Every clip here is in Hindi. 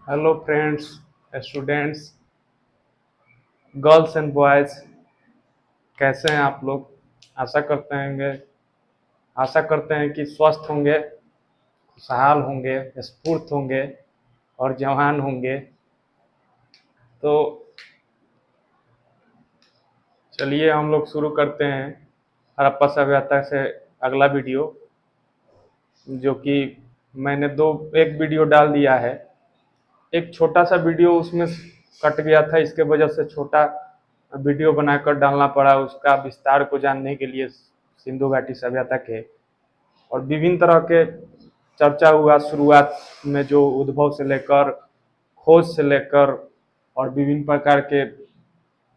Hello friends, students, girls and boys, कैसे हैं आप लोग। आशा करते हैं कि स्वस्थ होंगे, खुशहाल होंगे, स्फूर्त होंगे और जवान होंगे। तो चलिए हम लोग शुरू करते हैं हड़प्पा सभ्यता से अगला वीडियो, जो कि मैंने एक वीडियो डाल दिया है। एक छोटा सा वीडियो उसमें कट गया था, इसके वजह से छोटा वीडियो बनाकर डालना पड़ा उसका विस्तार को जानने के लिए, सिंधु घाटी सभ्यता के। और विभिन्न तरह के चर्चा हुआ शुरुआत में, जो उद्भव से लेकर, खोज से लेकर और विभिन्न प्रकार के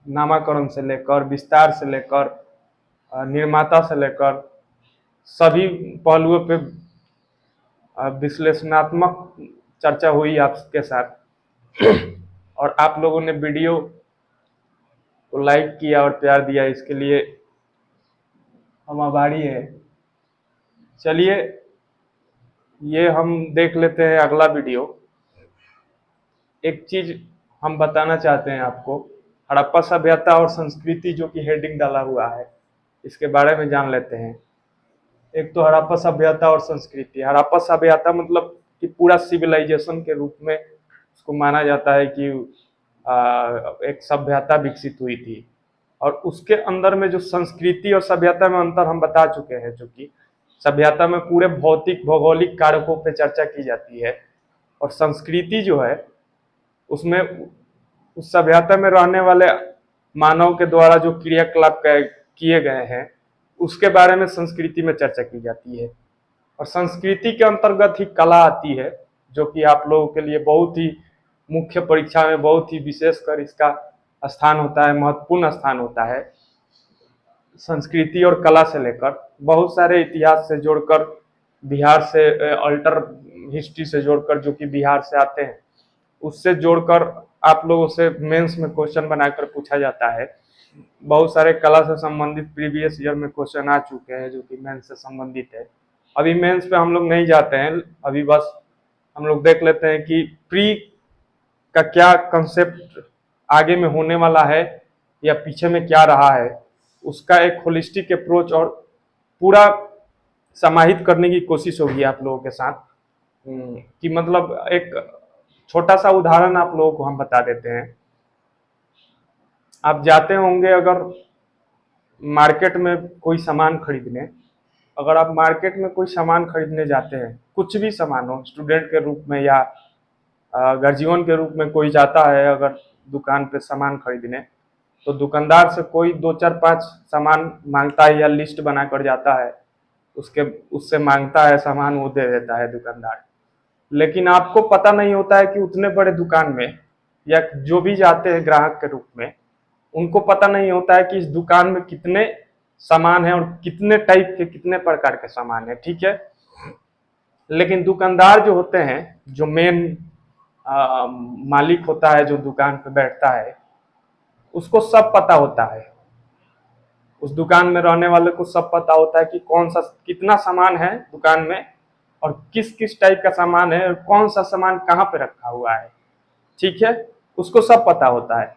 नामाकरण से लेकर, विस्तार से लेकर, निर्माता से लेकर सभी पहलुओं पे विश्लेषणात्मक चर्चा हुई आपके साथ। और आप लोगों ने वीडियो को लाइक किया और प्यार दिया, इसके लिए हम आभारी हैं। चलिए ये हम देख लेते हैं अगला वीडियो। एक चीज हम बताना चाहते हैं आपको, हड़प्पा सभ्यता और संस्कृति जो कि हेडिंग डाला हुआ है, इसके बारे में जान लेते हैं। एक तो हड़प्पा सभ्यता और संस्कृति। हड़प्पा सभ्यता मतलब कि पूरा सिविलाइजेशन के रूप में उसको माना जाता है कि एक सभ्यता विकसित हुई थी। और उसके अंदर में जो संस्कृति और सभ्यता में अंतर हम बता चुके हैं, जो कि सभ्यता में पूरे भौतिक भौगोलिक कारकों पे चर्चा की जाती है, और संस्कृति जो है उसमें उस सभ्यता में रहने वाले मानव के द्वारा जो क्रियाकलाप किए गए हैं उसके बारे में संस्कृति में चर्चा की जाती है। और संस्कृति के अंतर्गत ही कला आती है, जो कि आप लोगों के लिए बहुत ही मुख्य परीक्षा में बहुत ही विशेषकर इसका स्थान होता है, महत्वपूर्ण स्थान होता है। संस्कृति और कला से लेकर बहुत सारे इतिहास से जोड़कर, बिहार से अल्टर हिस्ट्री से जोड़कर, जो कि बिहार से आते हैं, उससे जोड़कर आप लोगों से मेंस में क्वेश्चन बनाकर पूछा जाता है। बहुत सारे कला से संबंधित प्रीवियस ईयर में क्वेश्चन आ चुके हैं, जो कि मेंस से संबंधित है। अभी मेंस पे हम लोग नहीं जाते हैं, अभी बस हम लोग देख लेते हैं कि प्री का क्या कंसेप्ट आगे में होने वाला है या पीछे में क्या रहा है, उसका एक होलिस्टिक अप्रोच और पूरा समाहित करने की कोशिश होगी आप लोगों के साथ। कि मतलब एक छोटा सा उदाहरण आप लोगों को हम बता देते हैं। आप जाते होंगे अगर मार्केट में कोई सामान खरीदने, अगर आप मार्केट में कोई सामान खरीदने जाते हैं, कुछ भी सामान हो, स्टूडेंट के रूप में या गर्जीवन के रूप में कोई जाता है अगर दुकान पे सामान खरीदने, तो दुकानदार से कोई 2 4 5 सामान मांगता है या लिस्ट बनाकर जाता है, उससे मांगता है सामान, वो दे देता है दुकानदार। लेकिन आपको पता नहीं होता है कि उतने बड़े दुकान में, या जो भी जाते हैं ग्राहक के रूप में, उनको पता नहीं होता है कि इस दुकान में कितने सामान है और कितने टाइप के, कितने प्रकार के सामान है। ठीक है, लेकिन दुकानदार जो होते हैं, जो मेन मालिक होता है, जो दुकान पे बैठता है, उसको सब पता होता है। उस दुकान में रहने वाले को सब पता होता है कि कौन सा, कितना सामान है दुकान में और किस किस टाइप का सामान है और कौन सा सामान कहाँ पे रखा हुआ है। ठीक है, उसको सब पता होता है।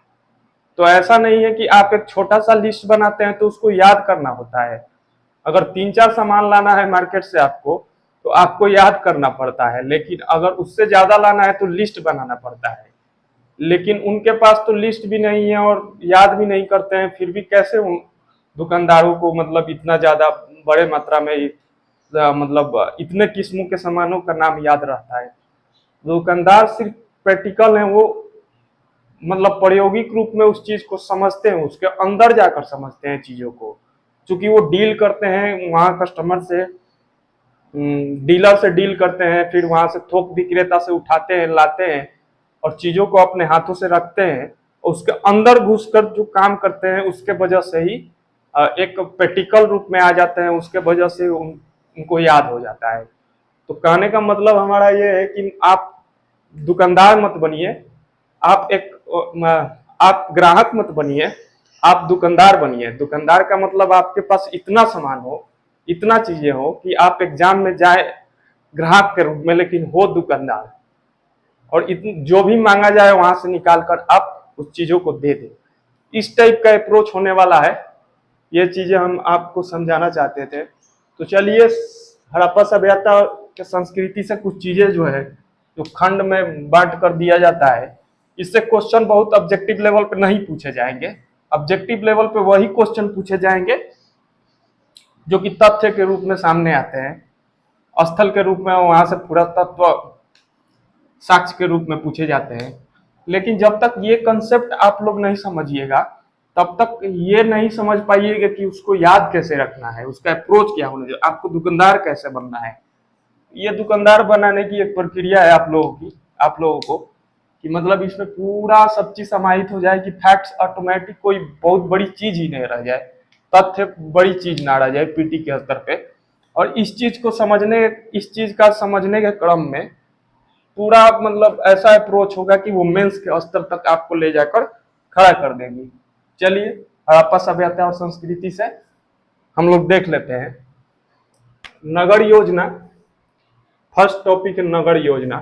तो ऐसा नहीं है कि आप एक छोटा सा लिस्ट बनाते हैं तो उसको याद करना होता है। अगर 3 4 सामान लाना है मार्केट से आपको, तो आपको याद करना पड़ता है। लेकिन अगर उससे ज्यादा लाना है तो लिस्ट बनाना पड़ता है। लेकिन उनके पास तो लिस्ट भी नहीं है और याद भी नहीं करते हैं, फिर भी कैसे उन दुकानदारों को मतलब इतना ज्यादा बड़े मात्रा में मतलब इतने किस्मों के सामानों का नाम याद रहता है। दुकानदार सिर्फ प्रैक्टिकल है, वो मतलब प्रायोगिक रूप में उस चीज को समझते हैं, उसके अंदर जाकर समझते हैं चीजों को। क्योंकि वो डील करते हैं वहाँ कस्टमर से, डीलर से डील करते हैं, फिर वहां से थोक विक्रेता से उठाते हैं, लाते हैं और चीजों को अपने हाथों से रखते हैं। उसके अंदर घुसकर जो काम करते हैं, उसके वजह से ही एक प्रैक्टिकल रूप में आ जाते हैं, उसके वजह से उनको याद हो जाता है। तो कहने का मतलब हमारा ये है कि आप दुकानदार मत बनिए, आप एक आप ग्राहक मत बनिए, आप दुकानदार बनिए। दुकानदार का मतलब आपके पास इतना सामान हो, इतना चीजें हो कि आप एग्जाम में जाए ग्राहक के रूप में, लेकिन हो दुकानदार। और जो भी मांगा जाए वहां से निकाल कर आप उस चीजों को दे दें। इस टाइप का अप्रोच होने वाला है। ये चीजें हम आपको समझाना चाहते थे। तो चलिए, हड़प्पा सभ्यता के संस्कृति से कुछ चीजें जो है, जो खंड में बांट कर दिया जाता है, इससे क्वेश्चन बहुत ऑब्जेक्टिव लेवल पे नहीं पूछे जाएंगे। ऑब्जेक्टिव लेवल पे वही क्वेश्चन पूछे जाएंगे जो कि तथ्य के रूप में सामने आते हैं, स्थल के रूप में वहां से पुरातत्व साक्ष्य के रूप में पूछे जाते हैं। लेकिन जब तक ये कंसेप्ट आप लोग नहीं समझिएगा, तब तक ये नहीं समझ पाइएगा कि उसको याद कैसे रखना है, उसका अप्रोच क्या होना चाहिए, आपको दुकानदार कैसे बनना है। ये दुकानदार बनाने की एक प्रक्रिया है आप लोगों को, कि मतलब इसमें पूरा सब चीज समाहित हो जाए कि फैक्ट्स ऑटोमेटिक कोई बहुत बड़ी चीज ही नहीं रह जाए, तथ्य बड़ी चीज ना रह जाए पीटी के स्तर पे। और इस चीज का समझने के क्रम में पूरा मतलब ऐसा अप्रोच होगा कि वो मेंस के स्तर तक आपको ले जाकर खड़ा कर देंगी। चलिए, हड़प्पा सभ्यता और संस्कृति से हम लोग देख लेते हैं नगर योजना। फर्स्ट टॉपिक है नगर योजना।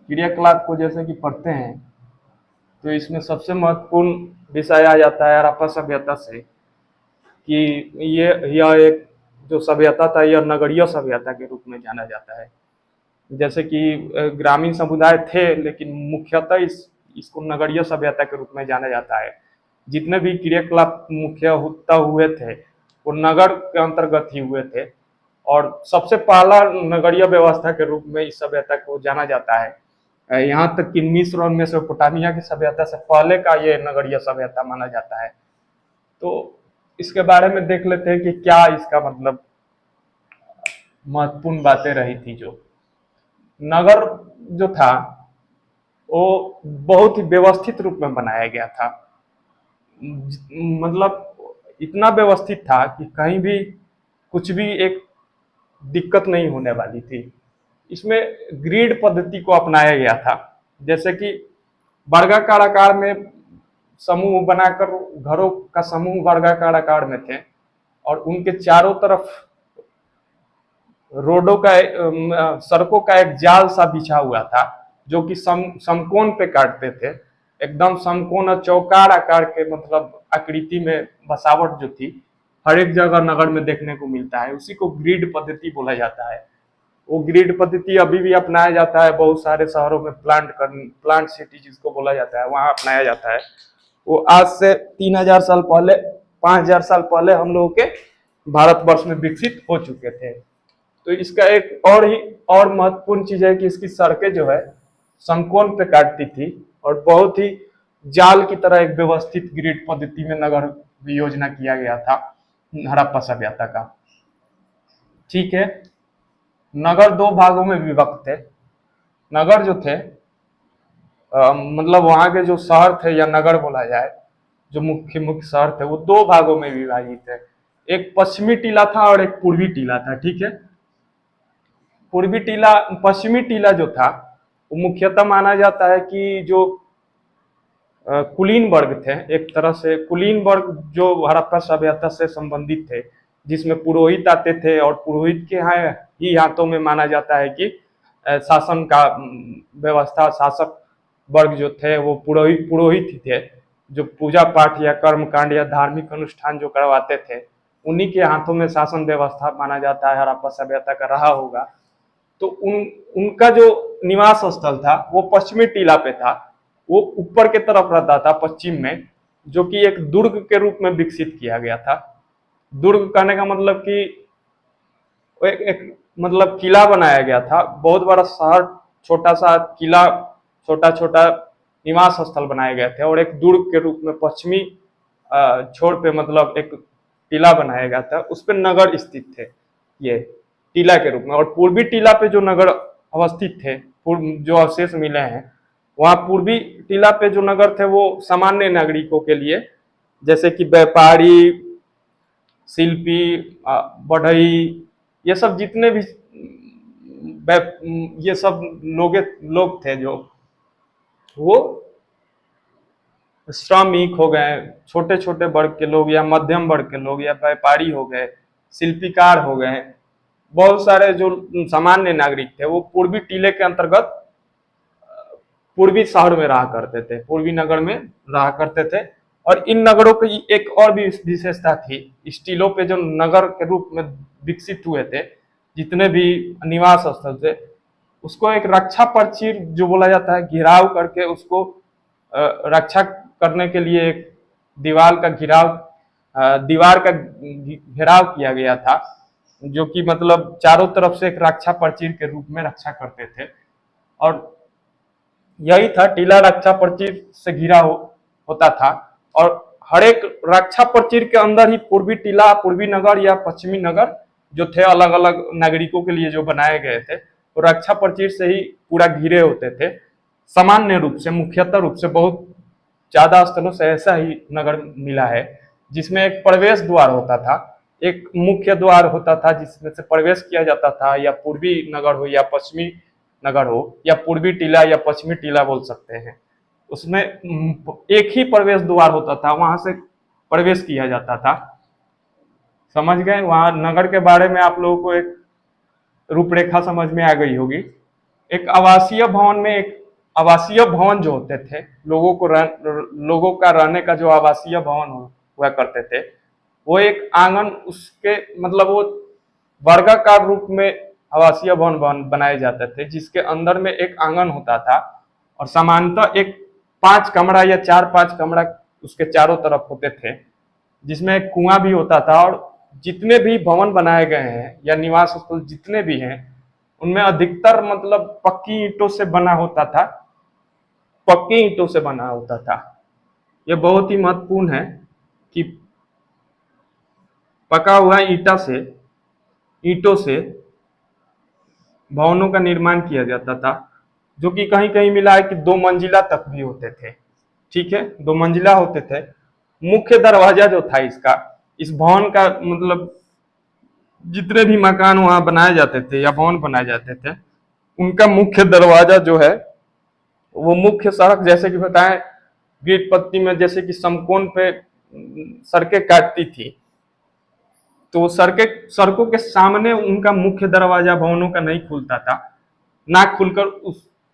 क्रियाकलाप को जैसे कि पढ़ते हैं, तो इसमें सबसे महत्वपूर्ण विषय आ जाता है हड़प्पा सभ्यता से कि यह एक जो सभ्यता था, यह नगरीय सभ्यता के रूप में जाना जाता है। जैसे कि ग्रामीण समुदाय थे, लेकिन मुख्यतः इसको नगरीय सभ्यता के रूप में जाना जाता है। जितने भी क्रियाकलाप मुख्यतः हुए थे वो नगर के अंतर्गत ही हुए थे, और सबसे पहला नगरीय व्यवस्था के रूप में इस सभ्यता को जाना जाता है। यहाँ तक कि मिस्र और मेसोपोटामिया की सभ्यता से पहले का ये नगरीय सभ्यता माना जाता है। तो इसके बारे में देख लेते हैं कि क्या इसका मतलब महत्वपूर्ण बातें रही थी। जो नगर जो था वो बहुत ही व्यवस्थित रूप में बनाया गया था। मतलब इतना व्यवस्थित था कि कहीं भी कुछ भी एक दिक्कत नहीं होने वाली थी। इसमें ग्रिड पद्धति को अपनाया गया था। जैसे कि वर्गाकार आकार में समूह बनाकर, घरों का समूह वर्गाकार आकार में थे और उनके चारों तरफ रोडों का सड़कों का एक जाल सा बिछा हुआ था, जो कि समकोण पे काटते थे। एकदम समकोण और चौकार आकार के मतलब आकृति में बसावट जो थी, हर एक जगह नगर में देखने को मिलता है। उसी को ग्रिड पद्धति बोला जाता है। वो ग्रिड पद्धति अभी भी अपनाया जाता है बहुत सारे शहरों में। प्लांट सिटी जिसको बोला जाता है, वहां अपनाया जाता है। वो आज से 3000 साल पहले, 5000 साल पहले हम लोगों के भारतवर्ष में विकसित हो चुके थे। तो इसका एक और महत्वपूर्ण चीज है कि इसकी सड़कें जो है समकोण पे काटती थी, और बहुत ही जाल की तरह एक व्यवस्थित ग्रिड पद्धति में नगर योजना किया गया था हड़प्पा सभ्यता का। ठीक है, नगर दो भागों में विभक्त थे। नगर जो थे मतलब वहां के जो शहर थे या नगर बोला जाए, जो मुख्य मुख्य शहर थे, वो दो भागों में विभाजित थे। एक पश्चिमी टीला था और एक पूर्वी टीला था। ठीक है, पश्चिमी टीला जो था वो मुख्यतः माना जाता है कि जो कुलीन वर्ग थे, एक तरह से कुलीन वर्ग जो हड़प्पा सभ्यता से संबंधित थे, जिसमें पुरोहित आते थे, और पुरोहित के यहाँ ही हाथों में माना जाता है कि शासन का व्यवस्था, शासक वर्ग जो थे वो पुरोहित ही थे, जो पूजा पाठ या कर्म कांड या धार्मिक अनुष्ठान जो करवाते थे, उन्हीं के हाथों में शासन व्यवस्था माना जाता है हड़प्पा सभ्यता का रहा होगा। तो उनका जो निवास स्थल था वो पश्चिमी टीला पे था। वो ऊपर के तरफ रहता था पश्चिम में, जो कि एक दुर्ग के रूप में विकसित किया गया था। दुर्ग कहने का मतलब कि एक मतलब किला बनाया गया था, बहुत बड़ा शहर, छोटा सा किला, छोटा छोटा निवास स्थल बनाए गए थे, और एक दुर्ग के रूप में पश्चिमी छोर पे मतलब एक टीला बनाया गया था, उस पर नगर स्थित थे ये टीला के रूप में। और पूर्वी टीला पे जो नगर अवस्थित थे, जो अवशेष मिले हैं, वहां पूर्वी टीला पे जो नगर थे वो सामान्य नागरिकों के लिए, जैसे कि व्यापारी, शिल्पी, बढ़ई, ये सब जितने भी ये सब लोग थे, जो वो श्रमिक हो गए, छोटे छोटे वर्ग के लोग या मध्यम वर्ग के लोग या व्यापारी हो गए, शिल्पीकार हो गए, बहुत सारे जो सामान्य नागरिक थे वो पूर्वी टीले के अंतर्गत पूर्वी शहर में रहा करते थे, पूर्वी नगर में रहा करते थे। और इन नगरों की एक और भी विशेषता थी, इस टीलों पे जो नगर के रूप में विकसित हुए थे, जितने भी निवास स्थल थे, उसको एक रक्षा प्रचीर जो बोला जाता है, घेराव करके उसको रक्षा करने के लिए एक दीवार का घेराव दीवार का घेराव किया गया था, जो कि मतलब चारों तरफ से एक रक्षा प्रचीर के रूप में रक्षा करते थे। और यही था, टीला रक्षा प्रचीर से घिरा होता था। और हर एक रक्षा प्रचीर के अंदर ही पूर्वी टीला, पूर्वी नगर या पश्चिमी नगर जो थे, अलग अलग नागरिकों के लिए जो बनाए गए थे, वो रक्षा प्रचीर से ही पूरा घिरे होते थे। सामान्य रूप से, मुख्यतः रूप से बहुत ज्यादा स्थलों से ऐसा ही नगर मिला है, जिसमें एक प्रवेश द्वार होता था, एक मुख्य द्वार होता था जिसमें से प्रवेश किया जाता था, या पूर्वी नगर हो या पश्चिमी नगर हो, या पूर्वी टीला या पश्चिमी टीला बोल सकते हैं, उसमें एक ही प्रवेश द्वार होता था, वहां से प्रवेश किया जाता था। समझ गए? वहां नगर के बारे में आप लोगों को एक रूपरेखा समझ में आ गई होगी। एक आवासीय भवन में, एक आवासीय भवन जो होते थे, लोगों का रहने का जो आवासीय भवन हुआ करते थे, वो एक आंगन, उसके मतलब वो वर्गाकार रूप में आवासीय भवन बनाए जाते थे, जिसके अंदर में एक आंगन होता था, और सामान्यतः एक 5 कमरा या 4-5 कमरा उसके चारों तरफ होते थे, जिसमें एक कुआं भी होता था। और जितने भी भवन बनाए गए हैं या निवास स्थल जितने भी हैं, उनमें अधिकतर मतलब पक्की ईंटों से बना होता था, पक्की ईंटों से बना होता था। यह बहुत ही महत्वपूर्ण है कि पका हुआ ईंटों से भवनों का निर्माण किया जाता था, जो कि कहीं कहीं मिला है कि 2 मंजिला तक भी होते थे। ठीक है, 2 मंजिला होते थे। मुख्य दरवाजा जो था इसका, इस भवन का मतलब जितने भी मकान वहां बनाए जाते थे या भवन बनाए जाते थे, उनका मुख्य दरवाजा जो है, वो मुख्य सड़क, जैसे कि बताएं ग्रिड पत्ती में जैसे कि समकोण पे सड़कें काटती थी, तो सड़कों के सामने उनका मुख्य दरवाजा भवनों का नहीं खुलता था, ना खुलकर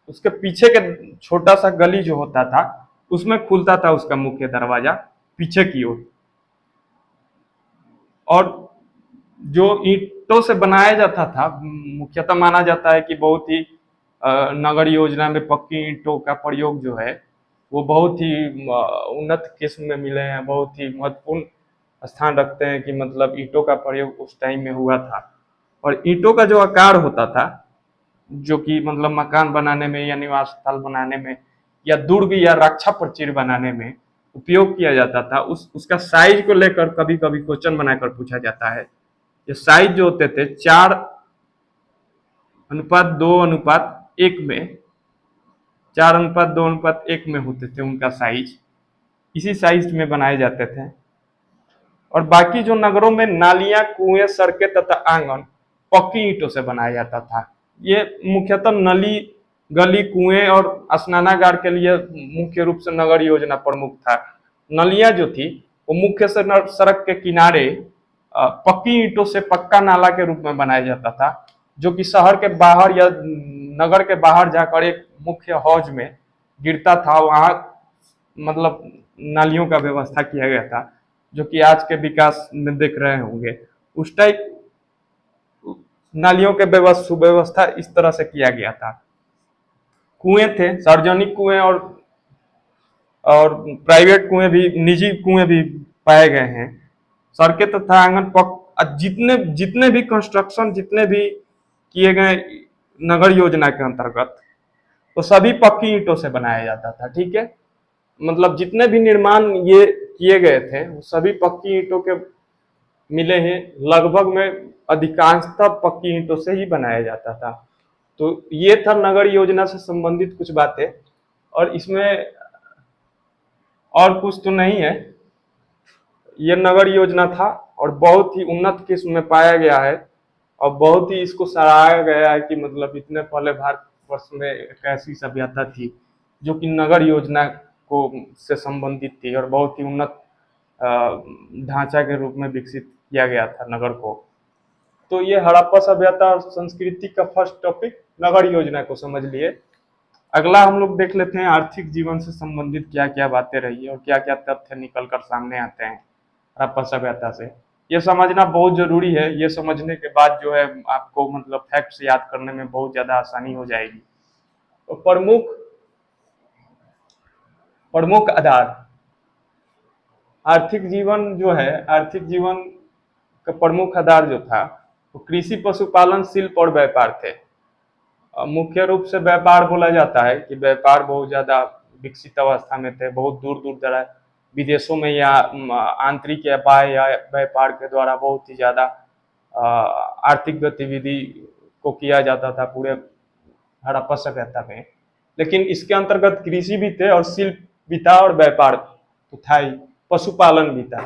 उसके पीछे के छोटा सा गली जो होता था, उसमें खुलता था उसका मुख्य दरवाजा पीछे की ओर। और जो ईंटों से बनाया जाता था, मुख्यतः माना जाता है कि बहुत ही नगर योजना में पक्की ईंटों का प्रयोग जो है, वो बहुत ही उन्नत किस्म में मिले हैं, बहुत ही महत्वपूर्ण स्थान रखते हैं कि मतलब ईंटों का प्रयोग उस टाइम में हुआ था। और ईंटों का जो आकार होता था, जो कि मतलब मकान बनाने में या निवास स्थल बनाने में या दुर्ग या रक्षा प्रचीर बनाने में उपयोग किया जाता था, उसका साइज को लेकर कभी कभी क्वेश्चन बनाकर पूछा जाता है। ये साइज जो होते थे, 4:2:1 में, 4:2:1 में होते थे उनका साइज, इसी साइज में बनाए जाते थे। और बाकी जो नगरों में नालियां, कुएं, सड़कें तथा आंगन पक्की ईंटों से बनाया जाता था। ये मुख्यतः नली, गली, कुएं और स्नानागार के लिए मुख्य रूप से नगर योजना प्रमुख था। नलियां जो थी, वो मुख्य सड़क के किनारे पक्की ईंटों से पक्का नाला के रूप में बनाया जाता था, जो कि शहर के बाहर या नगर के बाहर जाकर एक मुख्य हौज में गिरता था। वहां मतलब नालियों का व्यवस्था किया गया था, जो कि आज के विकास में देख रहे होंगे। उस टाइप नालियों के सुव्यवस्था इस तरह से किया गया था। कुएं थे, सार्वजनिक कुएं और प्राइवेट कुएं भी, निजी कुएं भी पाए गए हैं। सड़कें तथा आंगन जितने जितने भी कंस्ट्रक्शन, जितने भी किए गए नगर योजना के अंतर्गत, तो सभी पक्की ईंटों से बनाया जाता था। ठीक है, मतलब जितने भी निर्माण ये किए गए थे, वो सभी पक्की ईंटों के मिले हैं। लगभग में अधिकांशतः पक्की ईंटों से ही बनाया जाता था। तो ये था नगर योजना से संबंधित कुछ बातें, और इसमें और कुछ तो नहीं है। ये नगर योजना था और बहुत ही उन्नत किस्म में पाया गया है, और बहुत ही इसको सराहा गया है कि मतलब इतने पहले भारतवर्ष में एक ऐसी सभ्यता थी जो कि नगर योजना को से संबंधित थी, और बहुत ही उन्नत ढांचा के रूप में विकसित किया गया था नगर को। तो ये हड़प्पा सभ्यता और संस्कृति का फर्स्ट टॉपिक नगर योजना को समझ लिए। अगला हम लोग देख लेते हैं आर्थिक जीवन से संबंधित क्या क्या बातें रही है और क्या क्या तथ्य निकल कर सामने आते हैं हड़प्पा सभ्यता से। ये समझना बहुत जरूरी है। ये समझने के बाद जो है आपको मतलब फैक्ट्स याद करने में बहुत ज्यादा आसानी हो जाएगी। तो प्रमुख प्रमुख आधार आर्थिक जीवन जो है, आर्थिक जीवन का प्रमुख आधार जो था वो कृषि, पशुपालन, शिल्प और व्यापार थे। मुख्य रूप से व्यापार बोला जाता है कि व्यापार बहुत ज्यादा विकसित अवस्था में थे। बहुत दूर दूर दराज विदेशों में या आंतरिक या बाह्य या व्यापार के द्वारा बहुत ही ज्यादा आर्थिक गतिविधि को किया जाता था पूरे हड़प्पा सभ्यता में। लेकिन इसके अंतर्गत कृषि भी थे और शिल्प भी था और व्यापार तो था ही, पशुपालन भी था।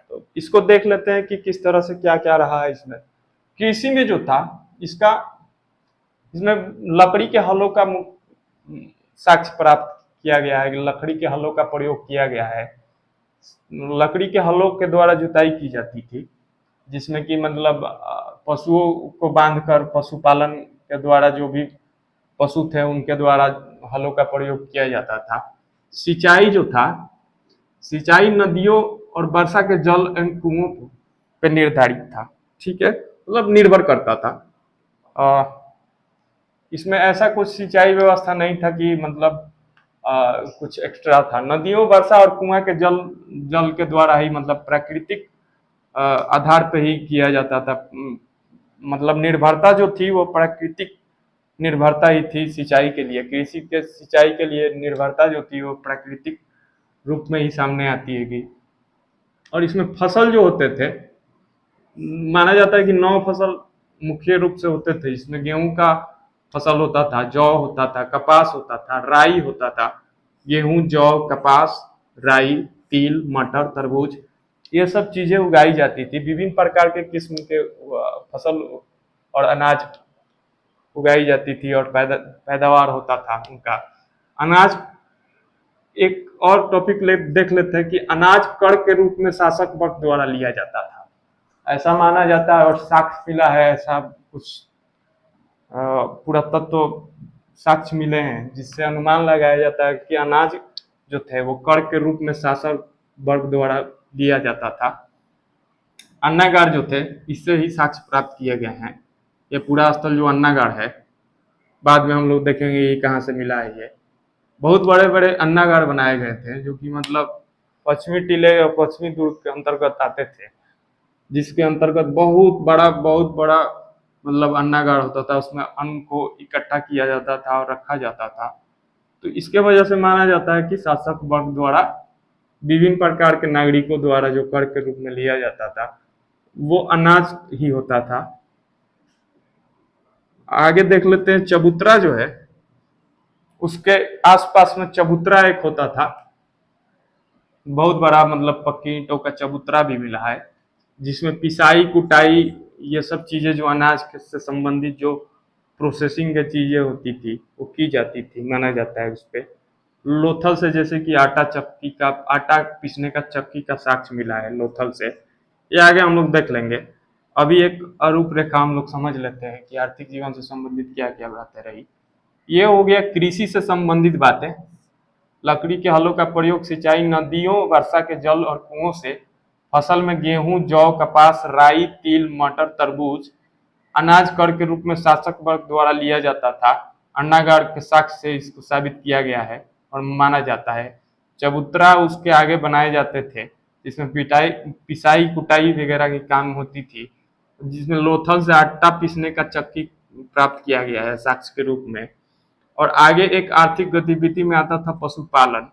तो इसको देख लेते हैं कि किस तरह से क्या क्या रहा है इसमें। कृषि में जो था इसका इसमें लकड़ी के हलों का साक्ष्य प्राप्त किया गया है। लकड़ी के हलों का प्रयोग किया गया है। लकड़ी के हलों के द्वारा जुताई की जाती थी, जिसमें कि मतलब पशुओं को बांधकर पशुपालन के द्वारा जो भी पशु थे उनके द्वारा हलों का प्रयोग किया जाता था। सिंचाई जो था, सिंचाई नदियों और वर्षा के जल एवं कुओं पर निर्धारित था। ठीक है, मतलब निर्भर करता था। इसमें ऐसा कुछ सिंचाई व्यवस्था नहीं था कि मतलब कुछ एक्स्ट्रा था। नदियों, वर्षा और कुआं के जल जल के द्वारा ही मतलब प्राकृतिक आधार पर ही किया जाता था। मतलब निर्भरता जो थी वो प्राकृतिक निर्भरता ही थी सिंचाई के लिए। कृषि के सिंचाई के लिए निर्भरता जो थी वो प्राकृतिक रूप में ही सामने आती है। और इसमें फसल जो होते थे, माना जाता है कि 9 फसल मुख्य रूप से होते थे। इसमें गेहूं का फसल होता था, जौ होता था, कपास होता था, राई होता था। गेहूं, जौ, कपास, राई, तिल, मटर, तरबूज, ये सब चीजें उगाई जाती थी। विभिन्न प्रकार के किस्म के फसल और अनाज उगाई जाती थी और पैदावार होता था उनका। अनाज, एक और टॉपिक देख लेते हैं कि अनाज कर के रूप में शासक वर्ग द्वारा लिया जाता था, ऐसा माना जाता है और साक्ष्य मिला है। ऐसा कुछ पुरातत्व साक्ष्य मिले हैं जिससे अनुमान लगाया जाता है कि अनाज जो थे वो कर के रूप में शासक वर्ग द्वारा लिया जाता था। अन्नागार जो थे इससे ही साक्ष्य प्राप्त किए गए हैं। ये पूरा स्थल जो अन्नागार है, बाद में हम लोग देखेंगे ये कहाँ से मिला है। ये बहुत बड़े बड़े अन्नागार बनाए गए थे जो कि मतलब पश्चिमी टीले और पश्चिमी दुर्ग के अंतर्गत आते थे, जिसके अंतर्गत बहुत बड़ा मतलब अन्नागार होता था। उसमें अन्न को इकट्ठा किया जाता था और रखा जाता था। तो इसके वजह से माना जाता है कि शासक वर्ग द्वारा विभिन्न प्रकार के नागरिकों द्वारा जो कर के रूप में लिया जाता था वो अनाज ही होता था। आगे देख लेते हैं चबूतरा जो है, उसके आसपास में चबूतरा एक होता था, बहुत बड़ा मतलब पक्की ईंटों का चबूतरा भी मिला है, जिसमें पिसाई, कुटाई, ये सब चीजें जो अनाज से संबंधित जो प्रोसेसिंग की चीजें होती थी वो की जाती थी, माना जाता है उस पे। लोथल से, जैसे कि आटा पीसने का चक्की का साक्ष्य मिला है लोथल से। ये आगे हम लोग देख लेंगे। अभी एक रूपरेखा हम लोग समझ लेते हैं कि आर्थिक जीवन से संबंधित क्या क्या बातें रही। ये हो गया कृषि से संबंधित बातें। लकड़ी के हलों का प्रयोग, सिंचाई, नदियों, वर्षा के जल और कुओं से फसल में गेहूं, जौ, कपास, राई, तिल, मटर, तरबूज, अनाज कर के रूप में शासक वर्ग द्वारा लिया जाता था। अन्नागार के साक्ष्य से इसको साबित किया गया है और माना जाता है। चबूतरा उसके आगे बनाए जाते थे, जिसमें पिसाई, कुटाई वगैरह की काम होती थी, जिसमें लोथल से आटा पीसने का चक्की प्राप्त किया गया है साक्ष्य के रूप में। और आगे एक आर्थिक गतिविधि में आता था पशुपालन।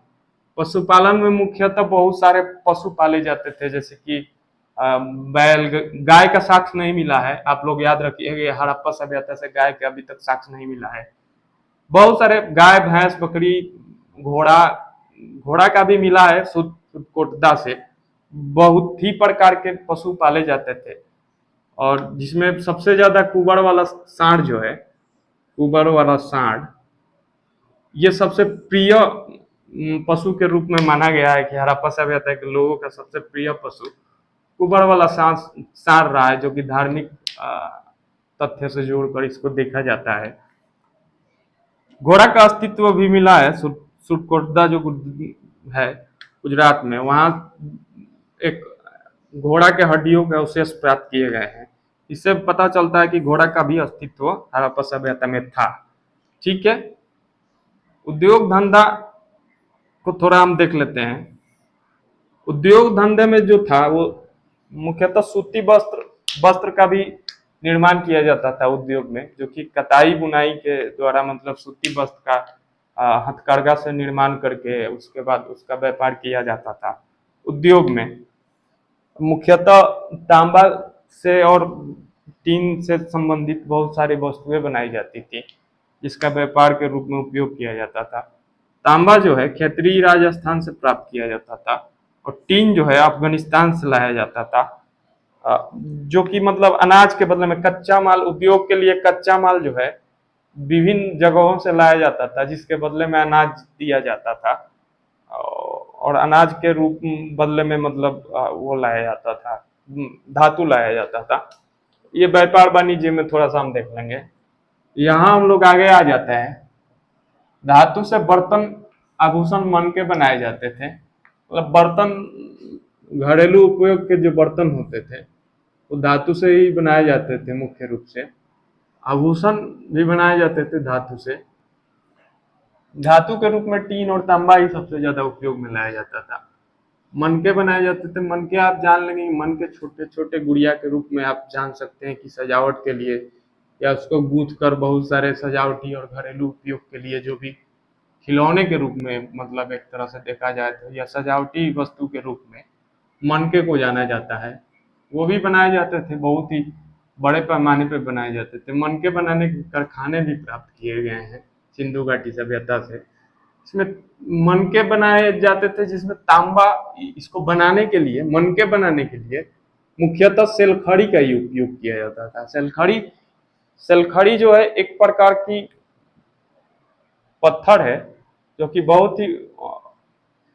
पशुपालन में मुख्यतः बहुत सारे पशु पाले जाते थे, जैसे कि बैल, गाय का साक्ष्य नहीं मिला है। आप लोग याद रखिएगा, हड़प्पा सभ्यता से गाय का अभी तक साक्ष्य नहीं मिला है। बहुत सारे गाय, भैंस, बकरी, घोड़ा, घोड़ा का भी मिला है कोटदा से। बहुत ही प्रकार के पशु पाले जाते थे, और जिसमें सबसे ज्यादा कुबड़ वाला सांड जो है, कुबड़ वाला सांड, ये सबसे प्रिय पशु के रूप में माना गया है कि हड़प्पा सभ्यता के लोगों का सबसे प्रिय पशु कुबड़ वाला सांड रहा है, जो कि धार्मिक तथ्य से जोड़कर इसको देखा जाता है। घोड़ा का अस्तित्व भी मिला है। सुरकोटदा जो है गुजरात में, वहाँ एक घोड़ा के हड्डियों के अवशेष प्राप्त किए गए हैं। इससे पता चलता है कि घोड़ा का भी अस्तित्व हड़प्पा सभ्यता में था। ठीक है, उद्योग धंधा को थोड़ा हम देख लेते हैं। उद्योग धंधे में जो था वो मुख्यतः सूती वस्त्र का भी निर्माण किया जाता था उद्योग में, जो कि कताई बुनाई के द्वारा मतलब सूती वस्त्र का हथकरघा से निर्माण करके उसके बाद उसका व्यापार किया जाता था उद्योग में। मुख्यतः तांबा से और टीन से संबंधित बहुत सारी वस्तुएं बनाई जाती थी, जिसका व्यापार के रूप में उपयोग किया जाता था। तांबा जो है क्षेत्रीय राजस्थान से प्राप्त किया जाता था, और टीन जो है अफगानिस्तान से लाया जाता था, जो कि मतलब अनाज के बदले में कच्चा माल, उद्योग के लिए कच्चा माल जो है विभिन्न जगहों से लाया जाता था, जिसके बदले में अनाज दिया जाता था, और अनाज के रूप बदले में मतलब वो लाया जाता था, धातु लाया जाता था। ये व्यापार वाणिज्य में थोड़ा सा हम देख लेंगे। यहाँ हम लोग आगे आ जाते हैं। धातु से बर्तन आभूषण मन के बनाए जाते थे। मतलब बर्तन, घरेलू उपयोग के जो बर्तन होते थे वो धातु से ही बनाए जाते थे मुख्य रूप से। आभूषण भी बनाए जाते थे धातु से। धातु के रूप में टीन और तांबा ही सबसे ज्यादा उपयोग में लाया जाता था। मनके बनाए जाते थे। मनके आप जान लेंगे, मनके छोटे छोटे गुड़िया के रूप में आप जान सकते हैं कि सजावट के लिए, या उसको गूंथ कर बहुत सारे सजावटी और घरेलू उपयोग के लिए, जो भी खिलौने के रूप में मतलब एक तरह से देखा जाए तो, या सजावटी वस्तु के रूप में मनके को जाना जाता है, वो भी बनाए जाते थे। बहुत ही बड़े पैमाने पर बनाए जाते थे। मनके बनाने के कारखाने भी प्राप्त किए गए हैं सिंधु घाटी सभ्यता से। इसमें मनके बनाए जाते थे, जिसमें तांबा, इसको बनाने के लिए, मनके बनाने के लिए मुख्यतः सेलखड़ी का ही उपयोग किया जाता था। सेलखड़ी जो है एक प्रकार की पत्थर है, जो कि बहुत ही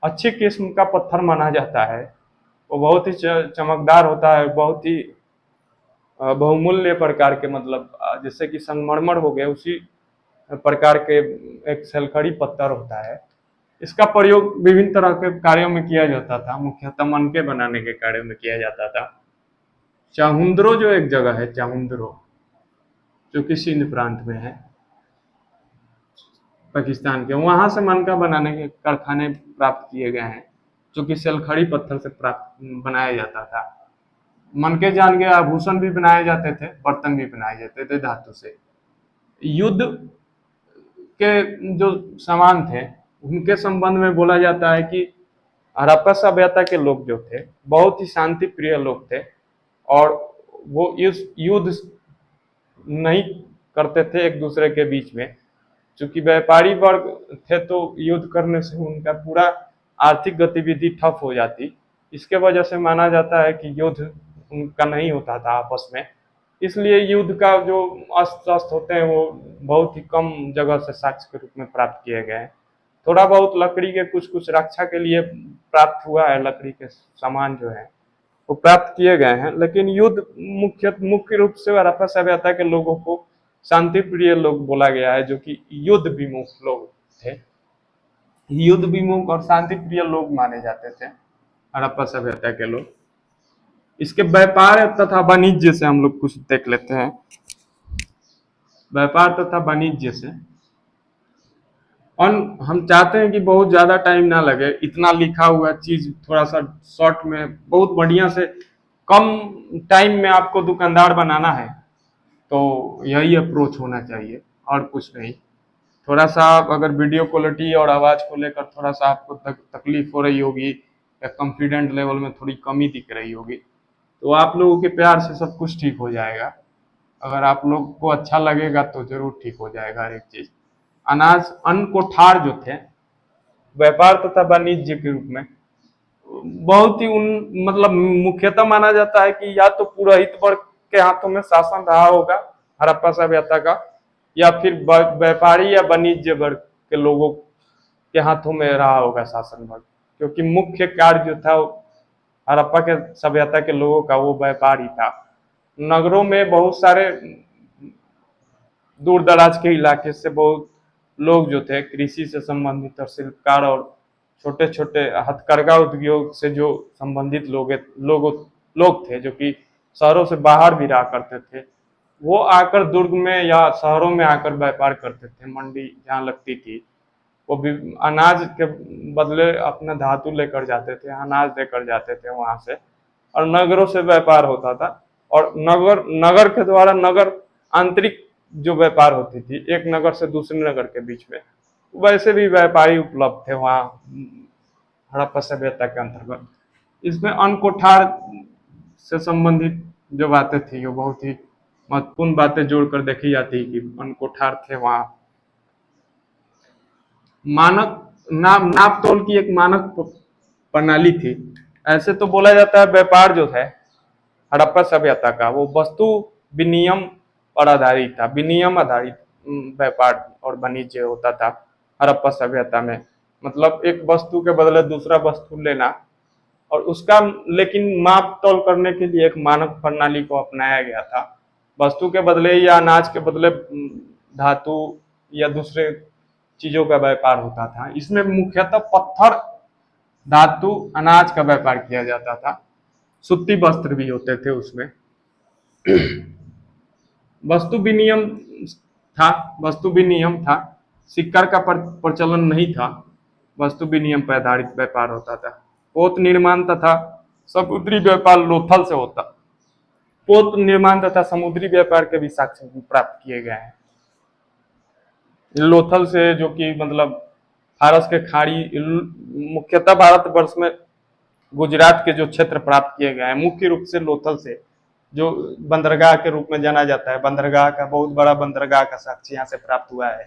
अच्छी किस्म का पत्थर माना जाता है। वो बहुत ही चमकदार होता है, बहुत ही बहुमूल्य प्रकार के, मतलब जैसे कि संगमरमर हो गए, उसी प्रकार के एक सेलखड़ी पत्थर होता है। इसका प्रयोग विभिन्न तरह के कार्यों में किया जाता था, मुख्यतः मनके बनाने के कार्यों में किया जाता था। चाहुंद्रो जो एक जगह है, चाहुंद्रो, जो कि सिंध प्रांत में है पाकिस्तान के, वहां से मनका बनाने के कारखाने प्राप्त किए गए हैं, जो कि सेलखड़ी पत्थर से प्राप्त बनाया जाता था। मनके जान गए, आभूषण भी बनाए जाते थे, बर्तन भी बनाए जाते थे धातु से। युद्ध के जो सामान थे उनके संबंध में बोला जाता है कि हड़प्पा सभ्यता के लोग जो थे बहुत ही शांति प्रिय लोग थे, और वो युद्ध नहीं करते थे एक दूसरे के बीच में। चूंकि व्यापारी वर्ग थे तो युद्ध करने से उनका पूरा आर्थिक गतिविधि ठप हो जाती। इसके वजह से माना जाता है कि युद्ध उनका नहीं होता था आपस में। इसलिए युद्ध का जो अस्त्र शस्त्र होते हैं वो बहुत ही कम जगह से साक्ष्य के रूप में प्राप्त किए गए हैं। थोड़ा बहुत लकड़ी के कुछ कुछ रक्षा के लिए प्राप्त हुआ है, लकड़ी के सामान जो है वो प्राप्त किए गए हैं, लेकिन युद्ध मुख्य रूप से हड़प्पा सभ्यता के लोगों को शांति प्रिय लोग बोला गया है, जो कि युद्ध विमुख लोग थे। युद्ध विमुख और शांति प्रिय लोग माने जाते थे हड़प्पा सभ्यता के लोग। इसके व्यापार तथा वाणिज्य से हम लोग कुछ देख लेते हैं। व्यापार तथा वाणिज्य से और हम चाहते हैं कि बहुत ज्यादा टाइम ना लगे, इतना लिखा हुआ चीज थोड़ा सा शॉर्ट में बहुत बढ़िया से कम टाइम में आपको दुकानदार बनाना है, तो यही अप्रोच होना चाहिए और कुछ नहीं। थोड़ा सा अगर वीडियो क्वालिटी और आवाज़ को लेकर थोड़ा सा आपको तकलीफ हो रही होगी, या कॉन्फिडेंट लेवल में थोड़ी कमी दिख रही होगी, तो आप लोगों के प्यार से सब कुछ ठीक हो जाएगा। अगर आप लोग को अच्छा लगेगा तो जरूर ठीक हो जाएगा हर एक चीज़। अनाज अन्न कोठार जो थे व्यापार तथा वाणिज्य के रूप में बहुत ही मतलब मुख्यतः माना जाता है कि या तो पुरोहित वर्ग के हाथों में शासन रहा होगा हड़प्पा सभ्यता का, या फिर व्यापारी या वाणिज्य वर्ग के लोगों के हाथों में रहा होगा शासन वर्ग, क्योंकि मुख्य कार्य जो था हड़प्पा के सभ्यता के लोगों का वो व्यापार ही था। नगरों में बहुत सारे दूर दराज के इलाके से बहुत लोग जो थे कृषि से संबंधित और शिल्पकार और छोटे छोटे हथकरघा उद्योग से जो संबंधित लोग थे जो कि शहरों से बाहर भी रहा करते थे, वो आकर दुर्ग में या शहरों में आकर व्यापार करते थे। मंडी जहाँ लगती थी वो भी अनाज के बदले अपना धातु लेकर जाते थे, अनाज लेकर जाते थे वहां से, और नगरों से व्यापार होता था। और नगर नगर के द्वारा नगर आंतरिक जो व्यापार होती थी एक नगर से दूसरे नगर के बीच में, वैसे भी व्यापारी उपलब्ध थे वहाँ हड़प्पा सभ्यता के अंतर्गत। इसमें अन्न कोठार से संबंधित जो बातें थी वो बहुत ही महत्वपूर्ण बातें जोड़कर देखी जाती है कि अन्न कोठार थे वहाँ। मानक नाप तोल की एक मानक प्रणाली थी। ऐसे तो बोला जाता है व्यापार जो है हड़प्पा सभ्यता का वो वस्तु विनियम पर आधारित था, विनियम आधारित व्यापार और वाणिज्य होता था हड़प्पा सभ्यता में। मतलब एक वस्तु के बदले दूसरा वस्तु लेना, और उसका लेकिन माप तोल करने के लिए एक मानक प्रणाली को अपनाया गया था। वस्तु के बदले या अनाज के बदले धातु या दूसरे चीजों का व्यापार होता था। इसमें मुख्यतः पत्थर, धातु, अनाज का व्यापार किया जाता था। सूती वस्त्र भी होते थे उसमें। वस्तु विनियम था, वस्तु विनियम था, सिक्कर का प्रचलन नहीं था। वस्तु विनियम पर आधारित व्यापार होता था। पोत निर्माण तथा समुद्री व्यापार लोथल से होता। पोत निर्माण तथा समुद्री व्यापार के भी साक्ष्य प्राप्त किए गए हैं लोथल से, जो कि मतलब फारस के खाड़ी, मुख्यतः भारतवर्ष में गुजरात के जो क्षेत्र प्राप्त किए गए हैं मुख्य रूप से लोथल से, जो बंदरगाह के रूप में जाना जाता है। बंदरगाह का बहुत बड़ा बंदरगाह का साक्ष्य यहाँ से प्राप्त हुआ है।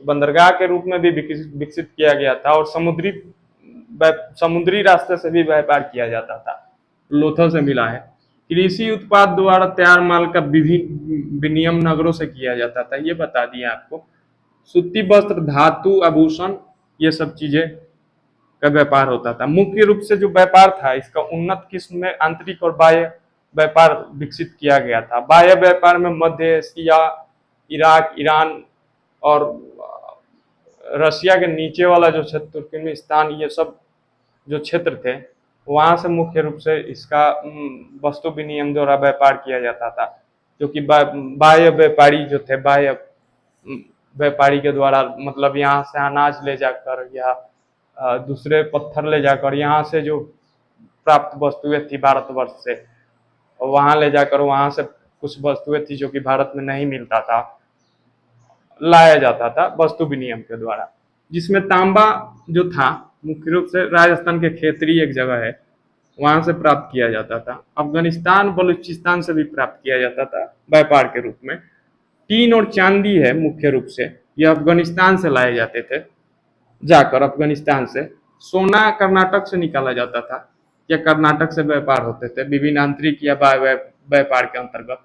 तो बंदरगाह के रूप में भी विकसित किया गया था, और समुद्री रास्ते से भी व्यापार किया जाता था। लोथल से मिला है। कृषि उत्पाद द्वारा तैयार माल का विभिन्न विनियम नगरों से किया जाता था, ये बता दिया आपको। सूती वस्त्र, धातु, आभूषण, ये सब चीजें का व्यापार होता था। मुख्य रूप से जो व्यापार था इसका उन्नत किस्म में आंतरिक और बाह्य व्यापार विकसित किया गया था। बाह्य व्यापार में मध्य एशिया, इराक, ईरान और रशिया के नीचे वाला जो क्षेत्र, तुर्कमेनिस्तान, ये सब जो क्षेत्र थे वहां से मुख्य रूप से इसका वस्तु विनिमय द्वारा व्यापार किया जाता था। जो कि बाह्य व्यापारी जो थे, बाह्य व्यापारी के द्वारा, मतलब यहाँ से अनाज ले जाकर या दूसरे पत्थर ले जाकर, यहाँ से जो प्राप्त वस्तुएं थी भारतवर्ष से, वहां ले जाकर वहां से कुछ वस्तुएं थी जो कि भारत में नहीं मिलता था, लाया जाता था वस्तु विनिमय के द्वारा। जिसमें तांबा जो था मुख्य रूप से राजस्थान के खेतरी एक जगह है, वहां से प्राप्त किया जाता था। अफगानिस्तान, बलूचिस्तान से भी प्राप्त किया जाता था व्यापार के रूप में। टीन और चांदी है मुख्य रूप से, ये अफगानिस्तान से लाए जाते थे। जाकर अफगानिस्तान से सोना कर्नाटक से निकाला जाता था, या कर्नाटक से व्यापार होते थे विभिन्न आंतरिक या बाह्य व्यापार के अंतर्गत।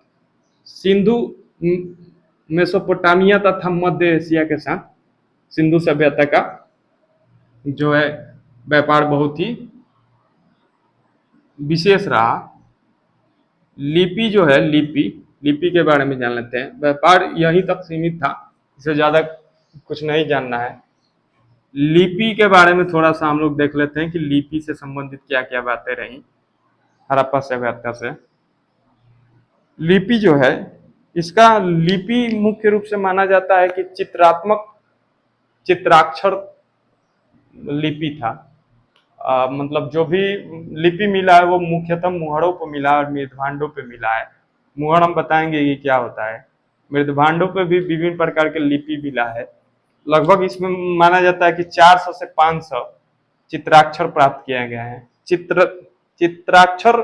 सिंधु, मेसोपोटामिया तथा मध्य एशिया के साथ सिंधु सभ्यता का जो है व्यापार बहुत ही विशेष रहा। लिपि जो है, लिपि के बारे में जान लेते हैं। व्यापार यहीं तक सीमित था, इससे ज्यादा कुछ नहीं जानना है। लिपि के बारे में थोड़ा सा हम लोग देख लेते हैं कि लिपि से संबंधित क्या क्या बातें रही हड़प्पा सभ्यता से। लिपि जो है, इसका लिपि मुख्य रूप से माना जाता है कि चित्राक्षर लिपि था। मतलब जो भी लिपि मिला है वो मुख्यतः मुहरों पर मिला है और मृदभांडों पे मिला है। मुहर हम बताएंगे कि क्या होता है। मृदभांडों पे भी विभिन्न प्रकार के लिपि मिला है। लगभग इसमें माना जाता है कि 400 से 500 चित्राक्षर प्राप्त किए गए हैं। चित्राक्षर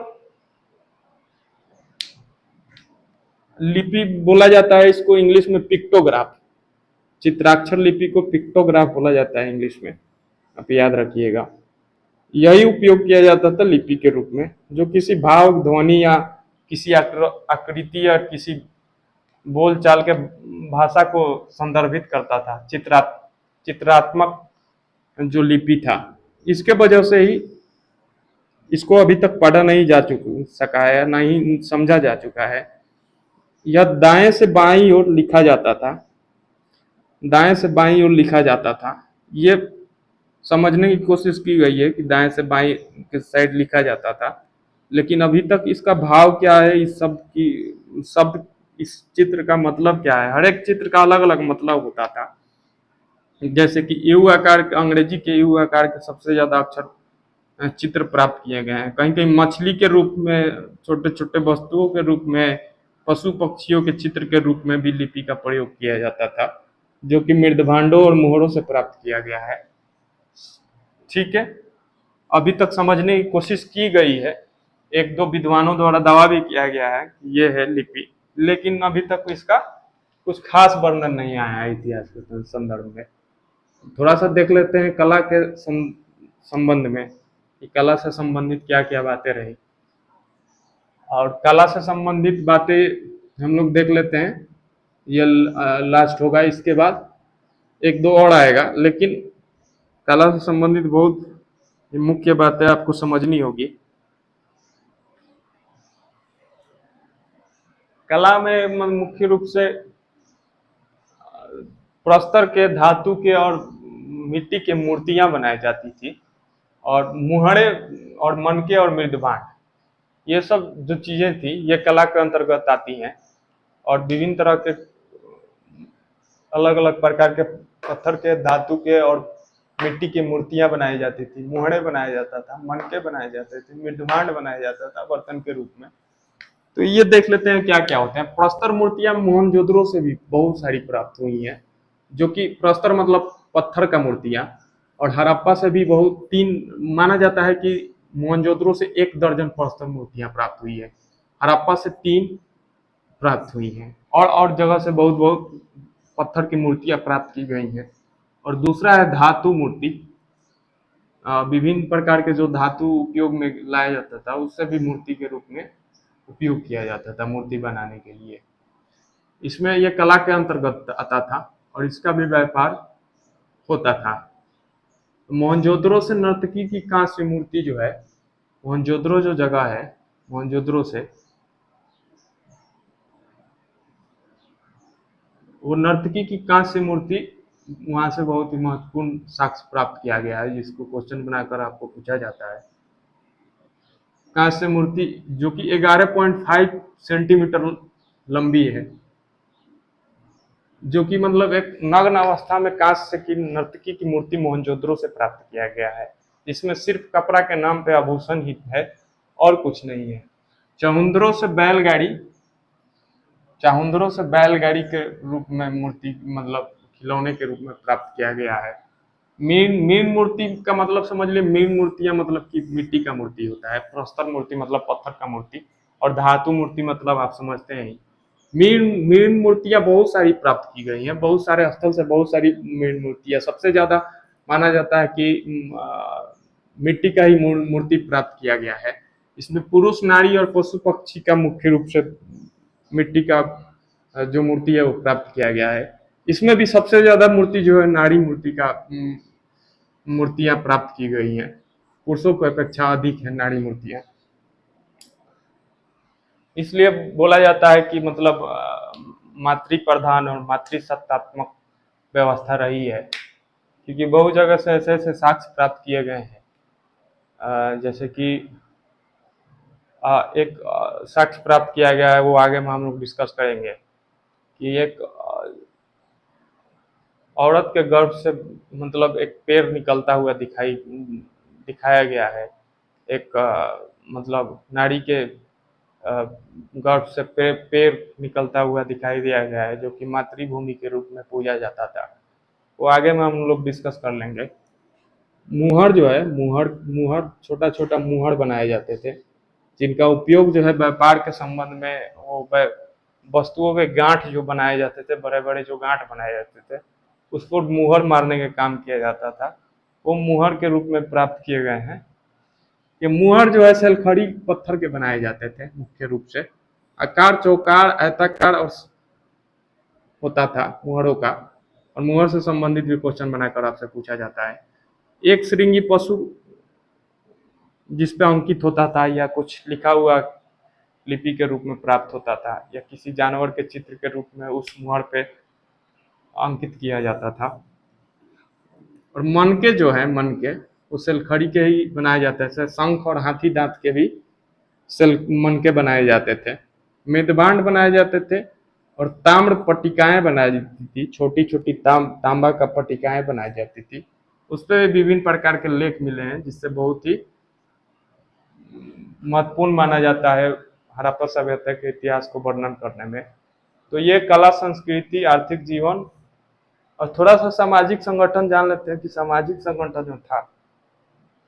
लिपि बोला जाता है इसको इंग्लिश में पिक्टोग्राफ। चित्राक्षर लिपि को पिक्टोग्राफ बोला जाता है इंग्लिश में, आप याद रखिएगा। यही उपयोग किया जाता था लिपि के रूप में, जो किसी भाव, ध्वनि या किसी आकृति या किसी बोलचाल के भाषा को संदर्भित करता था। चित्रात्मक जो लिपि था, इसके वजह से ही इसको अभी तक पढ़ा नहीं जा सका है, नहीं समझा जा चुका है। यह दाएं से बाईं ओर लिखा जाता था, दाएं से बाईं ओर लिखा जाता था। ये समझने की कोशिश की गई है कि दाएं से बाईं के साइड लिखा जाता था, लेकिन अभी तक इसका भाव क्या है, इस शब्द की शब्द इस चित्र का मतलब क्या है, हर एक चित्र का अलग अलग मतलब होता था। जैसे कि यू आकार, अंग्रेजी के यू आकार के सबसे ज्यादा अक्षर चित्र प्राप्त किए गए हैं। कहीं कहीं मछली के रूप में, छोटे छोटे वस्तुओं के रूप में, पशु पक्षियों के चित्र के रूप में भी लिपि का प्रयोग किया जाता था, जो कि मृदभांडों और मुहरों से प्राप्त किया गया है। ठीक है, अभी तक समझने की कोशिश की गई है, एक दो विद्वानों द्वारा दावा भी किया गया है कि ये है लिपि, लेकिन अभी तक इसका कुछ खास वर्णन नहीं आया है इतिहास के संदर्भ में। थोड़ा सा देख लेते हैं कला के संबंध में कि कला से संबंधित क्या क्या बातें रही, और कला से संबंधित बातें हम लोग देख लेते हैं। ये लास्ट होगा, इसके बाद एक दो और आएगा, लेकिन कला से संबंधित बहुत मुख्य बातें आपको समझनी होगी। कला में मुख्य रूप से प्रस्तर के, धातु के और मिट्टी के मूर्तियां बनाई जाती थी, और मुहरे और मनके और मृदभांड, ये सब जो चीजें थी ये कला के अंतर्गत आती हैं। और विभिन्न तरह के अलग अलग प्रकार के पत्थर के, धातु के और मिट्टी की मूर्तियां बनाई जाती थी, मुहरे बनाया जाता था, मनके बनाए जाते थे, मृदभांड बनाया जाता था बर्तन के रूप में। तो ये देख लेते हैं क्या क्या होते हैं। प्रस्तर मूर्तियां मोहनजोदड़ो से भी बहुत सारी प्राप्त हुई हैं, जो कि प्रस्तर मतलब पत्थर का मूर्तियां, और हड़प्पा से भी बहुत, तीन माना जाता है कि मोहनजोदड़ो से 1 दर्जन प्रस्तर मूर्तियां प्राप्त हुई है, हड़प्पा से 3 प्राप्त हुई हैं, और जगह से बहुत बहुत पत्थर की मूर्तियां प्राप्त की गई हैं। और दूसरा है धातु मूर्ति। विभिन्न प्रकार के जो धातु उपयोग में लाया जाता था उससे भी मूर्ति के रूप में उपयोग किया जाता था मूर्ति बनाने के लिए। इसमें यह कला के अंतर्गत आता था और इसका भी व्यापार होता था। मोहनजोदड़ो से नर्तकी की कांस्य मूर्ति जो है, मोहनजोदड़ो जो जगह है, मोहनजोदड़ो से वो नर्तकी की कांस्य मूर्ति, वहां से बहुत ही महत्वपूर्ण साक्ष्य प्राप्त किया गया है, जिसको क्वेश्चन बनाकर आपको पूछा जाता है। कांस्य मूर्ति जो कि 11.5 सेंटीमीटर लंबी है, जो कि मतलब एक नग्न अवस्था में कांस्य की नर्तकी की मूर्ति मोहनजोदड़ो से प्राप्त किया गया है, जिसमें सिर्फ कपड़ा के नाम पे आभूषण ही है और कुछ नहीं है। चहुंदरों से बैलगाड़ी, चाहुंदरों से बैलगाड़ी के रूप में मूर्ति, मतलब खिलौने के रूप में प्राप्त किया गया है। मीन मीन मूर्ति का मतलब समझ लिए, मीन मूर्तियां मतलब कि मिट्टी का मूर्ति होता है, प्रस्तर मूर्ति मतलब पत्थर का मूर्ति, और धातु मूर्ति मतलब आप समझते हैं। मीन मीन मूर्तियां बहुत सारी प्राप्त की गई हैं, बहुत सारे स्थल से बहुत सारी मीन मूर्तियां, सबसे ज्यादा माना जाता है कि मिट्टी का ही मूर्ति प्राप्त किया गया है। इसमें पुरुष, नारी और पशु पक्षी का मुख्य रूप से मिट्टी का जो मूर्ति है वो प्राप्त किया गया है। इसमें भी सबसे ज्यादा मूर्ति जो है नारी मूर्ति का मूर्तियां प्राप्त की गई हैं, पुरुषों की अपेक्षा अधिक है नारी मूर्तियां। इसलिए बोला जाता है कि मतलब मातृ प्रधान और मातृसत्तात्मक व्यवस्था रही है, क्योंकि बहुत जगह से ऐसे ऐसे साक्ष्य प्राप्त किए गए हैं। जैसे कि एक साक्ष्य प्राप्त किया गया है, वो आगे में हम लोग डिस्कस करेंगे, कि एक औरत के गर्भ से मतलब एक पेड़ निकलता हुआ दिखाया गया है। एक मतलब नारी के गर्भ से पेड़ निकलता हुआ दिखाई दिया गया है, जो कि मातृभूमि के रूप में पूजा जाता था। वो आगे में हम लोग डिस्कस कर लेंगे। मुहर जो है, मुहर मुहर छोटा छोटा मुहर बनाए जाते थे, जिनका उपयोग जो है व्यापार के संबंध में, वो वस्तुओं के गांठ जो बनाए जाते थे, बड़े बड़े जो गांठ बनाए जाते थे, उसको मुहर मारने का काम किया जाता था। वो मुहर के रूप में प्राप्त किए गए हैं। ये मुहर जो है सेलखड़ी पत्थर के बनाए जाते थे मुख्य रूप से, आकार चौकार आयताकार और होता था मुहरों का, और मुहर से संबंधित भी क्वेश्चन बनाकर आपसे पूछा जाता है। एक श्रृंगी पशु जिस पे अंकित होता था या कुछ लिखा हुआ लिपि के रूप में प्राप्त होता था, या किसी जानवर के चित्र के रूप में उस मुहर पे अंकित किया जाता था। और मन के जो है, मन के वो सेलखड़ी के ही बनाए जाते थे। शंख और हाथी दांत के भी सेल मन के बनाए जाते थे। मेदबांड बनाए जाते थे और ताम्र पट्टिकाएं बनाई जाती थी। छोटी छोटी तांबा का पट्टिकाएं बनाई जाती थी। उस पर विभिन्न प्रकार के लेख मिले हैं, जिससे बहुत ही महत्वपूर्ण माना जाता है हड़प्पा सभ्यता के इतिहास को वर्णन करने में। तो ये कला, संस्कृति, आर्थिक जीवन और थोड़ा सा सामाजिक संगठन जान लेते हैं कि सामाजिक संगठन जो था,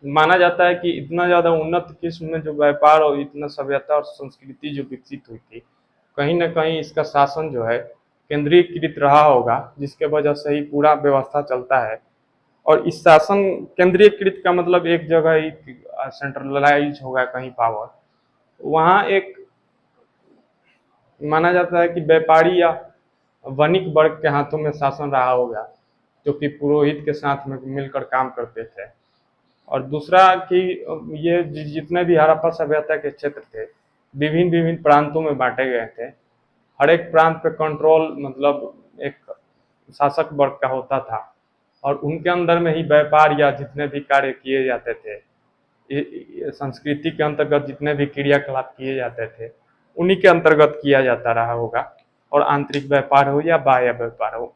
माना जाता है कि इतना ज़्यादा उन्नत किस्म में जो व्यापार और इतना सभ्यता और संस्कृति जो विकसित हुई थी, कहीं न कहीं इसका शासन जो है केंद्रीकृत रहा होगा, जिसके वजह से ही पूरा व्यवस्था चलता है। और इस शासन केंद्रीकृत का मतलब एक जगह ही सेंट्रलाइज होगा कहीं पावर। वहाँ एक माना जाता है कि व्यापारी या वणिक वर्ग के हाथों में शासन रहा होगा, जो कि पुरोहित के साथ में मिलकर काम करते थे। और दूसरा कि ये जितने भी हड़प्पा सभ्यता के क्षेत्र थे, विभिन्न विभिन्न प्रांतों में बांटे गए थे। हर एक प्रांत पे कंट्रोल मतलब एक शासक वर्ग का होता था, और उनके अंदर में ही व्यापार या जितने भी कार्य किए जाते थे, संस्कृति के अंतर्गत जितने भी क्रियाकलाप किए जाते थे, उन्हीं के अंतर्गत किया जाता रहा होगा। और आंतरिक व्यापार हो या बाह्य व्यापार हो,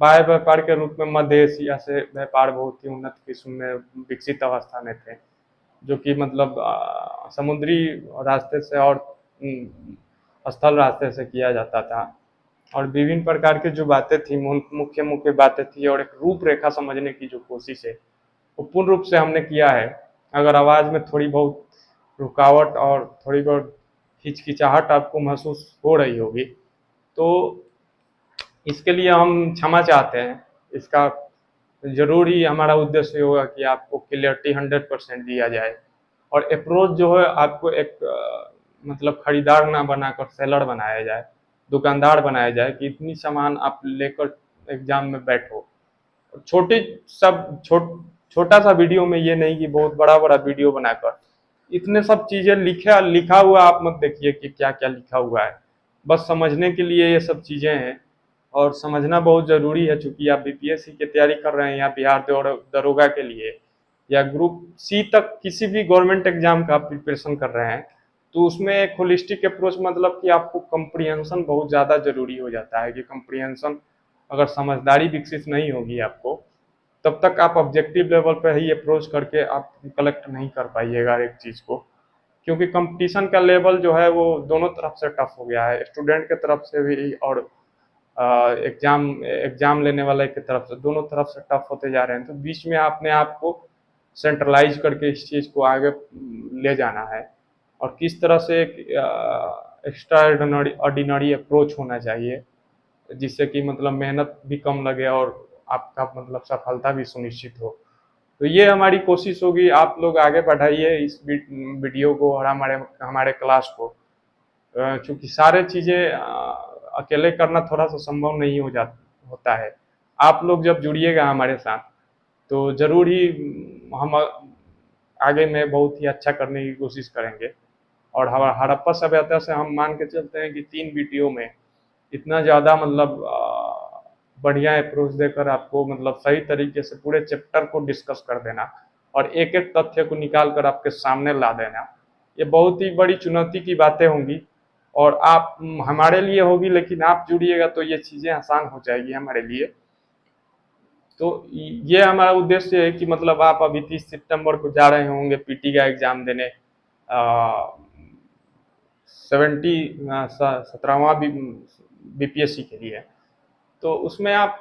बाह्य व्यापार के रूप में मध्य एशिया से व्यापार बहुत ही उन्नत किस्म में विकसित अवस्था में थे, जो कि मतलब समुद्री रास्ते से और स्थल रास्ते से किया जाता था। और विभिन्न प्रकार की जो बातें थी, मुख्य मुख्य बातें थी, और एक रूपरेखा समझने की जो कोशिश है, वो पूर्ण रूप से हमने किया है। अगर आवाज़ में थोड़ी बहुत रुकावट और थोड़ी बहुत हिचकिचाहट आपको महसूस हो रही होगी, तो इसके लिए हम क्षमा चाहते हैं। इसका ज़रूर ही हमारा उद्देश्य होगा कि आपको क्लियरिटी 100% दिया जाए, और अप्रोच जो है आपको एक मतलब खरीदार ना बनाकर सेलर बनाया जाए, दुकानदार बनाया जाए, कि इतनी सामान आप लेकर एग्जाम में बैठो। छोटे सब छोटा सा वीडियो में ये नहीं कि बहुत बड़ा बड़ा वीडियो बनाकर इतने सब चीज़ें लिखा हुआ आप मत देखिए कि क्या क्या लिखा हुआ है। बस समझने के लिए ये सब चीज़ें हैं, और समझना बहुत ज़रूरी है। चूँकि आप बीपीएससी की तैयारी कर रहे हैं, या बिहार दरोगा के लिए, या ग्रुप सी तक किसी भी गवर्नमेंट एग्जाम का प्रिपरेशन कर रहे हैं, तो उसमें एक होलिस्टिक अप्रोच मतलब कि आपको कंप्रीहेंशन बहुत ज़्यादा ज़रूरी हो जाता है। कि कंप्रीहेंशन, अगर समझदारी विकसित नहीं होगी आपको, तब तक आप ऑब्जेक्टिव लेवल पर ही अप्रोच करके आप कलेक्ट नहीं कर पाइएगा एक चीज़ को। क्योंकि कंपटीशन का लेवल जो है वो दोनों तरफ से टफ हो गया है, स्टूडेंट के तरफ से भी और एग्जाम लेने वाले की तरफ से, दोनों तरफ से टफ होते जा रहे हैं। तो बीच में अपने आप को सेंट्रलाइज करके इस चीज़ को आगे ले जाना है, और किस तरह से एक एक्स्ट्रा ऑर्डिनरी अप्रोच होना चाहिए, जिससे कि मतलब मेहनत भी कम लगे और आपका मतलब सफलता भी सुनिश्चित हो। तो ये हमारी कोशिश होगी। आप लोग आगे बढ़ाइए इस वीडियो को और हमारे हमारे क्लास को। चूँकि सारे चीज़ें अकेले करना थोड़ा सा संभव नहीं होता है। आप लोग जब जुड़िएगा हमारे साथ, तो ज़रूर ही हम आगे में बहुत ही अच्छा करने की कोशिश करेंगे। और हड़प्पा सभ्यता से हम मान के चलते हैं कि 3 वीडियो में इतना ज़्यादा मतलब बढ़िया अप्रोच देकर आपको मतलब सही तरीके से पूरे चैप्टर को डिस्कस कर देना, और एक एक तथ्य को निकाल कर आपके सामने ला देना, ये बहुत ही बड़ी चुनौती की बातें होंगी। और आप हमारे लिए होगी, लेकिन आप जुड़िएगा तो ये चीज़ें आसान हो जाएगी हमारे लिए। तो ये हमारा उद्देश्य है कि मतलब आप अभी 30 सितंबर को जा रहे होंगे पीटी का एग्ज़ाम देने, 17वां बीपीएससी के लिए। तो उसमें आप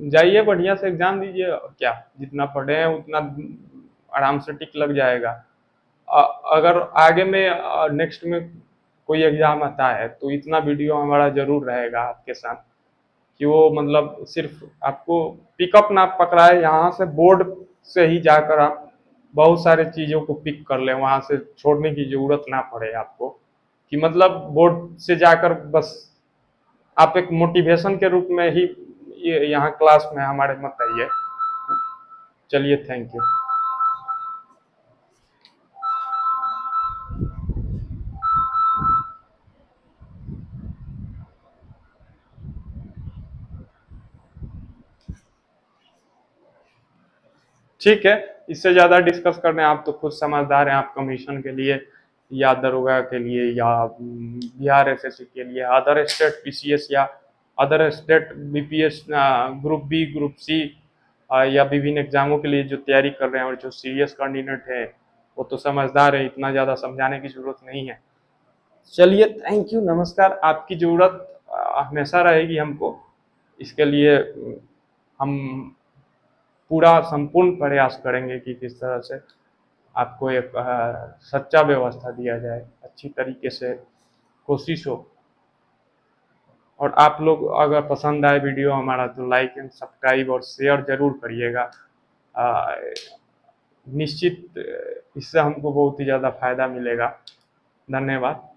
जाइए, बढ़िया से एग्ज़ाम दीजिए, और क्या जितना पढ़े हैं उतना आराम से टिक लग जाएगा। अगर आगे में नेक्स्ट में कोई एग्ज़ाम आता है, तो इतना वीडियो हमारा ज़रूर रहेगा आपके साथ, कि वो मतलब सिर्फ आपको पिकअप ना पकड़ाए, यहाँ से बोर्ड से ही जाकर आप बहुत सारे चीज़ों को पिक कर लें, वहाँ से छोड़ने की ज़रूरत ना पड़े आपको। कि मतलब बोर्ड से जाकर बस आप एक मोटिवेशन के रूप में ही ये यहाँ क्लास में हमारे मत आइए। चलिए, थैंक यू। ठीक है, इससे ज़्यादा डिस्कस करने आप तो खुद समझदार हैं, आप कमीशन के लिए या दरोगा के लिए या बिहार एसएससी के लिए, अदर स्टेट पीसीएस या other state BPS, group B, group C या विभिन्न एग्जामों के लिए जो तैयारी कर रहे हैं और जो सीरियस कैंडिडेट है वो तो समझदार है, इतना ज़्यादा समझाने की ज़रूरत नहीं है। चलिए, थैंक यू, नमस्कार। आपकी ज़रूरत हमेशा रहेगी हमको, इसके लिए हम पूरा संपूर्ण प्रयास करेंगे कि किस तरह से आपको एक सच्चा व्यवस्था दिया जाए, अच्छी तरीके से कोशिश हो। और आप लोग अगर पसंद आए वीडियो हमारा तो लाइक एंड सब्सक्राइब और शेयर जरूर करिएगा। अ, निश्चित इससे हमको बहुत ही ज़्यादा फायदा मिलेगा। धन्यवाद।